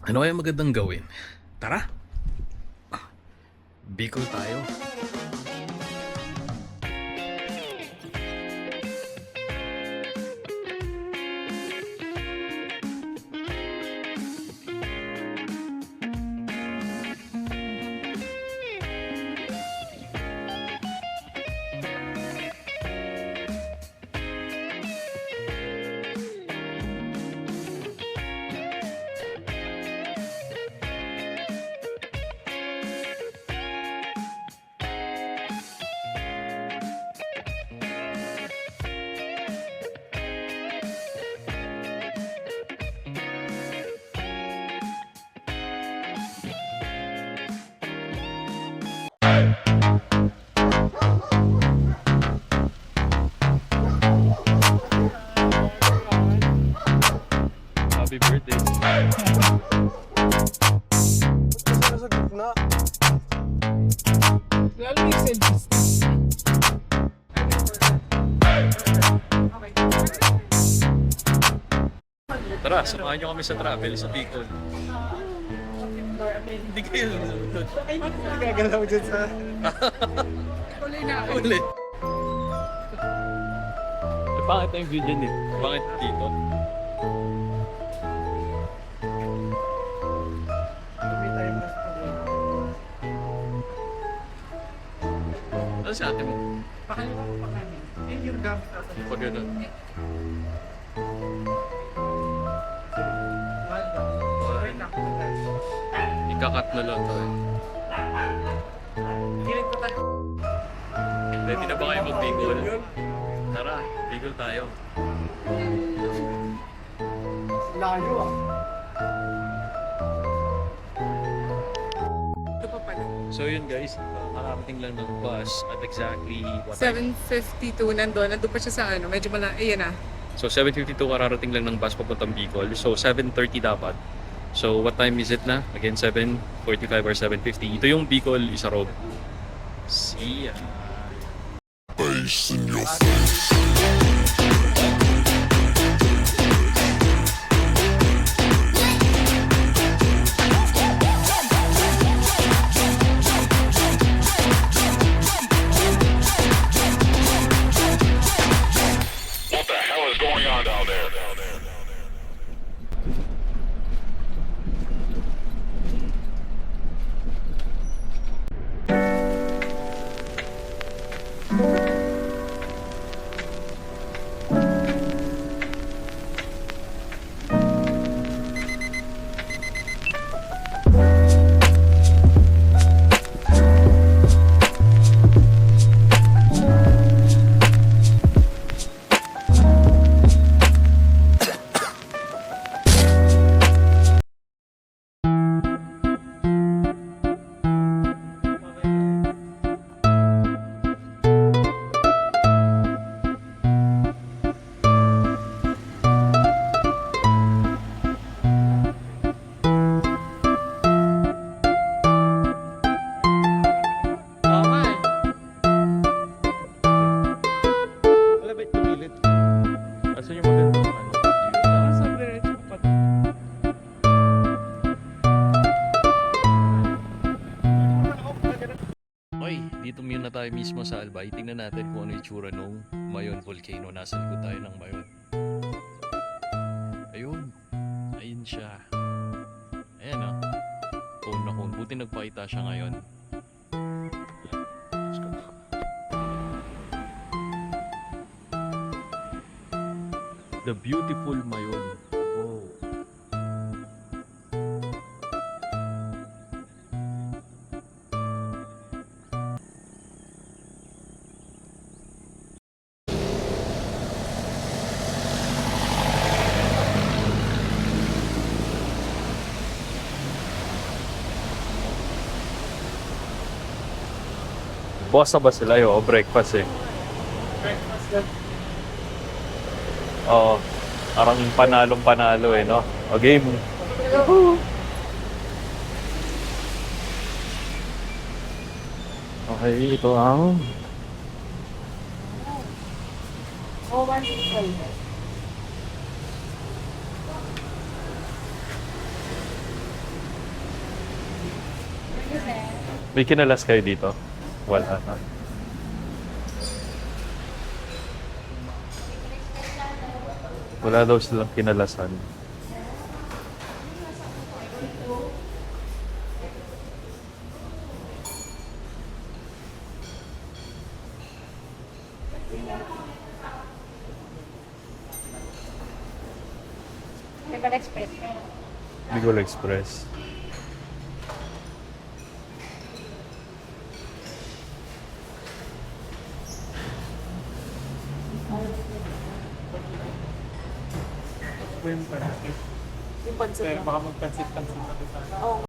Ano kaya magandang gawin? Tara! Bicol tayo. Happy birthday. Sa gitna. Lalo yung selfies. Tara, samahan nyo kami sa travel sa Bicol. Hindi kayo nanonood. Nagagalaw dyan sa... Uli. Bakit yung video nito? Bakit dito? Ano si ate mo? Pakaliwa ko pa kami. Eh, yung gamit natin. Pag ganun. Ikakat na lang to eh. Gilit ko tayo. Ready na ba kayo mag-Bicol? Tara, Bicol tayo. Layo ah. Ito pa pala. So yun guys, nakarating lang ng bus at exactly what 7:52 nandun pa siya sa ano, medyo ayan na. So 7:52 kararating lang ng bus papuntang Bicol. So 7:30 dapat. So what time is it na? Again 7:45 or 7:50. Ito yung Bicol Isarog. See ya. Face in your face. What the hell is going on down there? Malapit tumilit. Asan yung magandang ano? Sa diretso pa. Okay, dito muna tayo mismo sa Albay. Tingnan natin kung ano yung tsura nung Mayon Volcano. Nasa likod tayo ng Mayon. Ayun. Ayun siya. Ayan ah. Cone na cone. Buti nagpakita siya ngayon. Let's go. The beautiful Mayon. Wow. Bosa ba sila yun? O breakfast eh. Breakfast yan. Oo. Parang panalong-panalo eh, no? O game. Okay, ito ang... Oh, 165. May kinalas kayo dito? Wala na. Wala daw silang kinalasan. Bicol Express. Bicol Express. Yung pansit lang. Baka magpansit-pansit na ito tayo.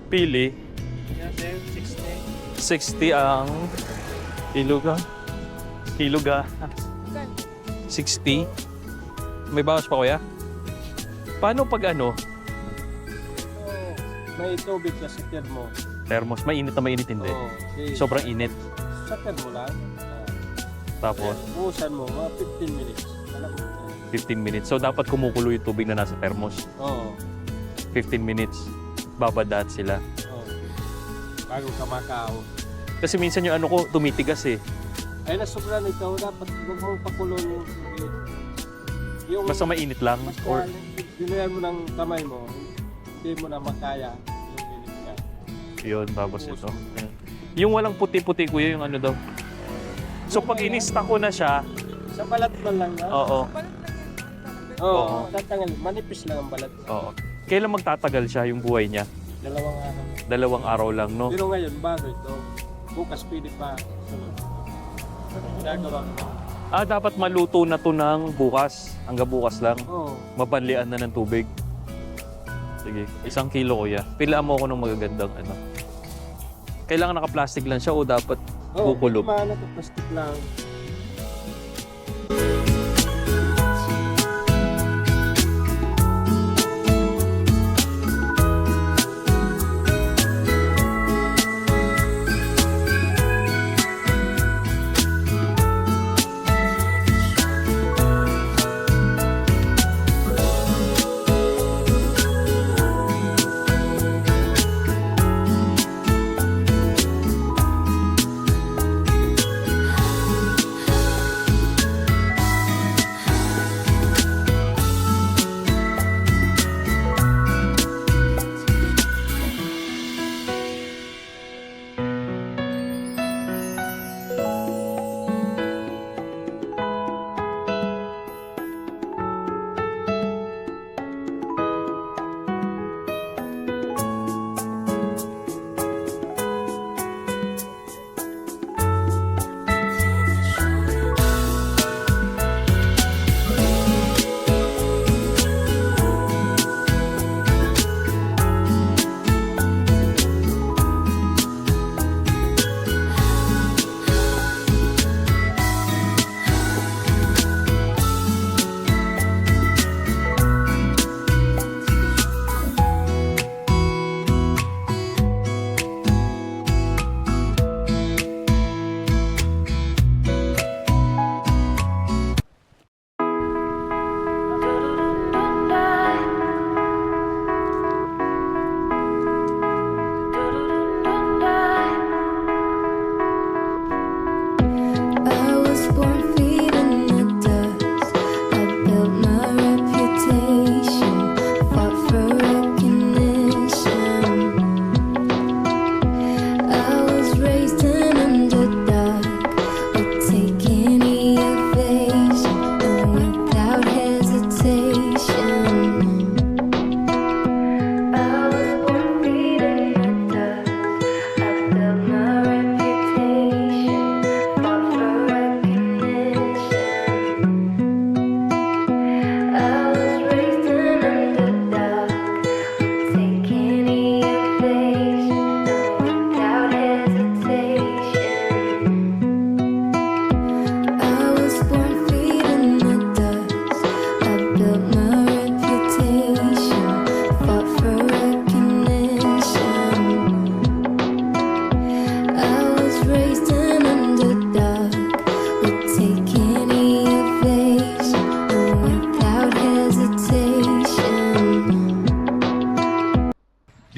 Pili. Yan, sir. 60. 60 ang kiluga. Kiluga. 60. May bawas pa kuya? Paano pag ano? May tubig ka sa termo. Thermos. Mainit na mainit hindi. Sobrang init. Sa termo lang. Tapos Buhusan mo, mga 15 minutes. Alam mo. 15 minutes. So dapat kumukulo yung tubig na nasa thermos. Oo. 15 minutes. Babadaan sila. Oo. Bago ka makao. Kasi minsan yung ano ko tumitigas eh. Ay, nasobra nito. Dapat huwag mong pakulong yung tubig. Yung Basta mainit lang. Or Dinayan mo ng kamay mo, hindi mo na makaya yung init ka. yun, tapos ito. Yung walang puti-puti kuya, yung ano daw. So pag inista ko na siya, Sa balat mo lang na? oo, Oo. Tatanggal. Manipis lang ang balat. oo. Kailan magtatagal siya yung buhay niya? 2 araw. 2 araw lang, no? Pero ngayon, bago ito. Bukas pwede pa. Gagawa ko. Ah, dapat maluto na to ng bukas. Hanggang bukas lang. Oo. Mapanlian na ng tubig. Sige, 1 kilo kuya. Pilaan mo ako ng magagandang ano. Kailangan naka-plastic lang siya o dapat kukulob? Maano to, plastic lang.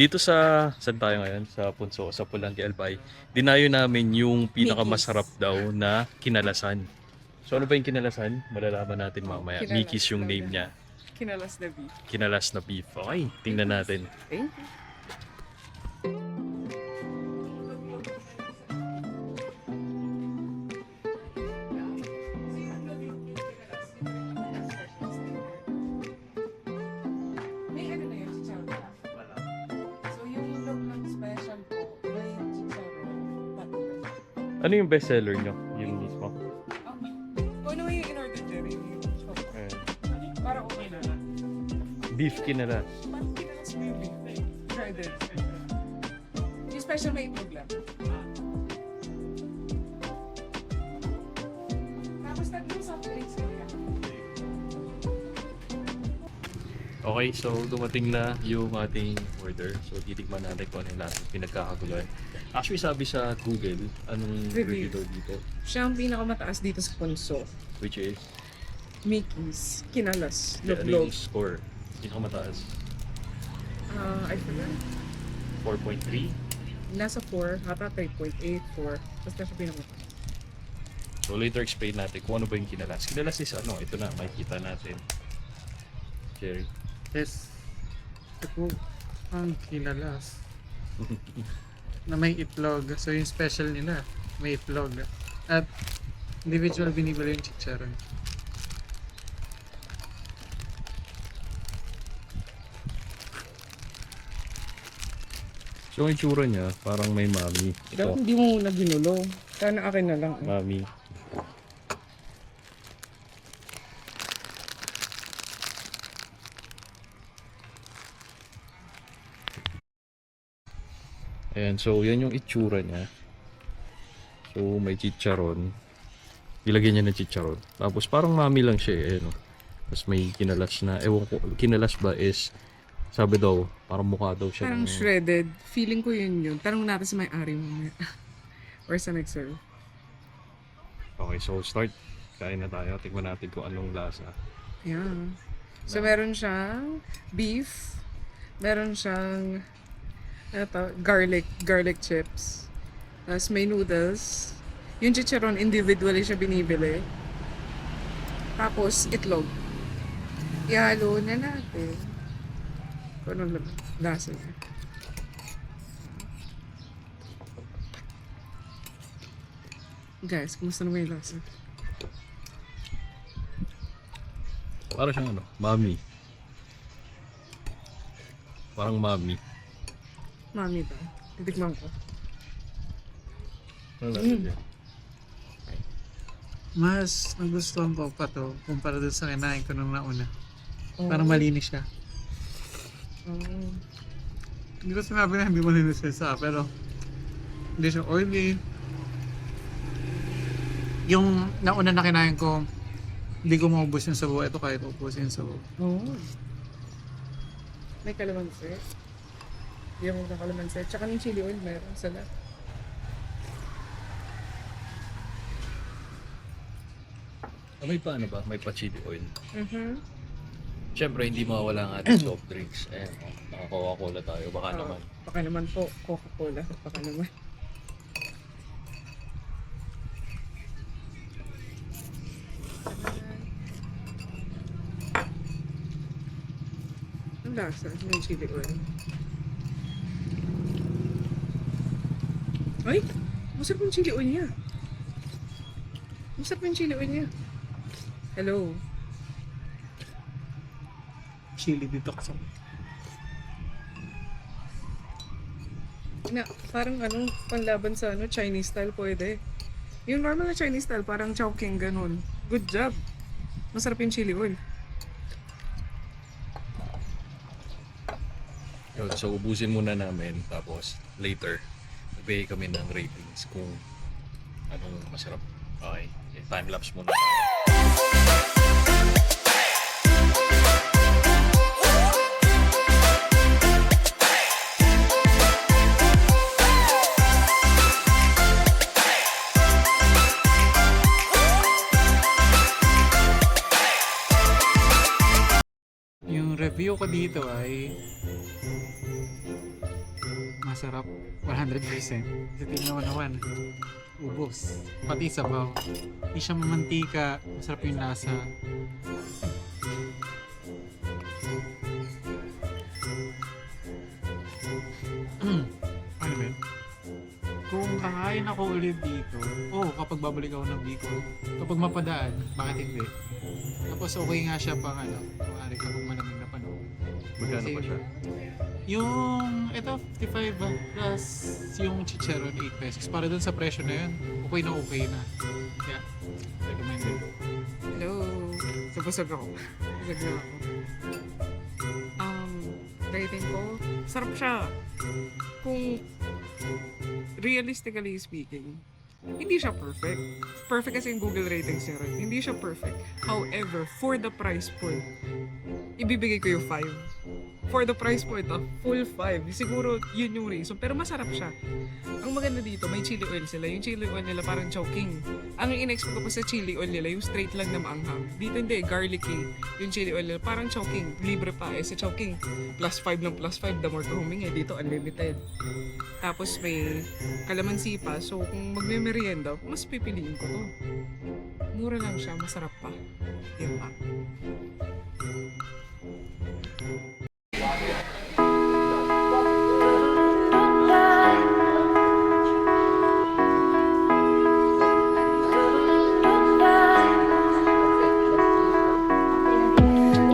Dito sa, saan tayo ngayon? Sa Punso, sa Pulangi Albay. Dinayo namin yung pinakamasarap daw na kinalasan. So ano ba yung kinalasan? Malalaman natin mamaya. Kinalas Mickey's yung daw name yan. niya. Kinalas na beef. Kinalas na beef. Okay, tingnan natin. Thank you. May ano na yun, chicharon. So yung ilog ng special po, may chicharon. Ano yung bestseller nyo? Yung mismo? Kung ano yung in-order dyan, yung Ayan. para okay na lang. Beef kinalas. Parang kinalas mo yung beef. Shredded. Yung special may itlog lang. Tapos tatlong soft drinks ko yan. Okay, so dumating na yung ating order. So titigman natin kung ano yung lahat ng pinagkakaguluhan. Actually, sabi sa Google, anong Review. review daw dito? Siya ang pinakamataas dito sa Punso. Which is, Mickey's. Kinalas. ano Luglog. yung score? Pinakamataas. I forgot. 4.3. Nasa 4, hata 3.84. Basta siya pinakamataas. So later explain natin kung ano ba yung kinalas. Kinalas is ano, ito na, makikita natin. Jerry. Yes. Ito ang kinalas. Na may itlog. So yung special nila, may itlog. At individual binibili yung chicharon. So yung itsura niya, parang may mami. Ito, Hindi mo muna ginulo. Sana akin na lang. mami. Ayan, so yan yung itsura niya. So may chicharon. Ilagyan niya ng chicharon. Tapos parang mami lang siya eh. Ano? Tapos may kinalas na, ewan ko, kinalas ba is, sabi daw, parang mukha daw siya Parang ng- shredded. Feeling ko yun yun. Tanong natin sa may-ari mamaya. Or sa nag-serve. Okay, so start. Kain na tayo. Tingnan natin kung anong lasa. Yeah. So meron siyang beef. Meron siyang garlic chips. Tapos may noodles. Yung chicharon, individually siya binibili. Tapos, itlog. Ihalo na natin. Kung anong lasa niya. Guys, kumusta naman yung lasa? Parang siyang ano, mami. Parang mami. Mami ba? Titikman ko. Ano lasa niya? Mas nagustuhan ko pa to kumpara dun sa kinain ko nung nauna. Oh. Parang malinis siya. Oh. Hindi ko sinabi na hindi malinis siya isa, pero hindi siya oily. Yung nauna na kinain ko, hindi ko maubos yung sabaw. Ito kahit ubusin yung sabaw. Oh. May kalamansi. Yung mga kalamansi. Tsaka ng chili oil meron sa lahat. May pa ano ba? May pa chili oil. Mhm. Siyempre, hindi mawala ang ating soft drinks. Ayan, oh, naka-Coca-Cola tayo. Baka Oo. naman. Baka naman po, Coca-Cola. Baka naman. Ang lasa ng chili oil. Ay! Masarap yung chili oil niya. Masarap yung chili oil niya. Hello. Chili detox ako. Na, parang ano, panlaban sa ano, Chinese style pwede. Yung normal na Chinese style, parang chowking ganun. Good job. Masarap yung chili oil. Yun, so, ubusin muna namin. Tapos, later, magbigay kami ng ratings kung anong masarap. Okay, time-lapse muna. Yung review ko dito ay masarap 100%. Kasi tingnan mo naman, ubos. Pati sabaw. Hindi siya mamantika, masarap yung lasa. Ano ba yun? Kung kakain ako ulit dito, kapag babalik ako ng Bicol, kapag mapadaan, bakit hindi? Tapos okay nga siya pang kumari kapag malamig na panahon. Magkano pa siya? Yung, ito, 55 ba? Plus yung chicharon, 8 pesos. Para dun sa presyo na yun, okay na. Kaya, recommended. Hello. Sabusog ako. Busog na ako. Rating ko, sarap siya. Kung realistically speaking, hindi siya perfect. Perfect kasi yung Google ratings niya rin. Hindi siya perfect. However, for the price point, ibibigay ko yung 5. For the price point, full 5. Siguro yun yung reason. Pero masarap siya. Ang maganda dito, may chili oil sila. Yung chili oil nila parang chowking. Ang in-expect ko pa sa chili oil nila, yung straight lang na maanghang. Dito hindi, garlicky. Yung chili oil nila, parang chowking. Libre pa sa chowking. +5 ng +5, the more ka humingi. Dito, unlimited. Tapos may kalamansi pa. So, kung magme-merienda, mas pipiliin ko to. Mura lang siya, masarap pa. Yun pa.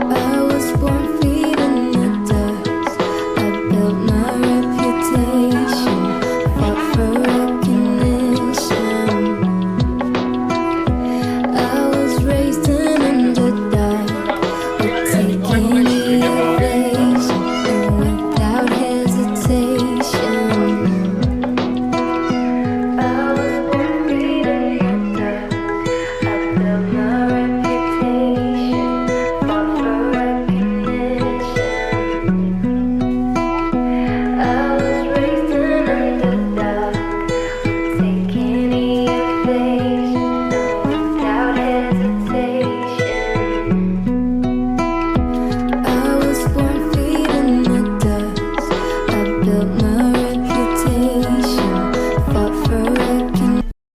I was born feeding the dust. I built my reputation, fought for recognition. I was raised an underdog, but taking the ovation and without hesitation. I was born feeding the dust. I built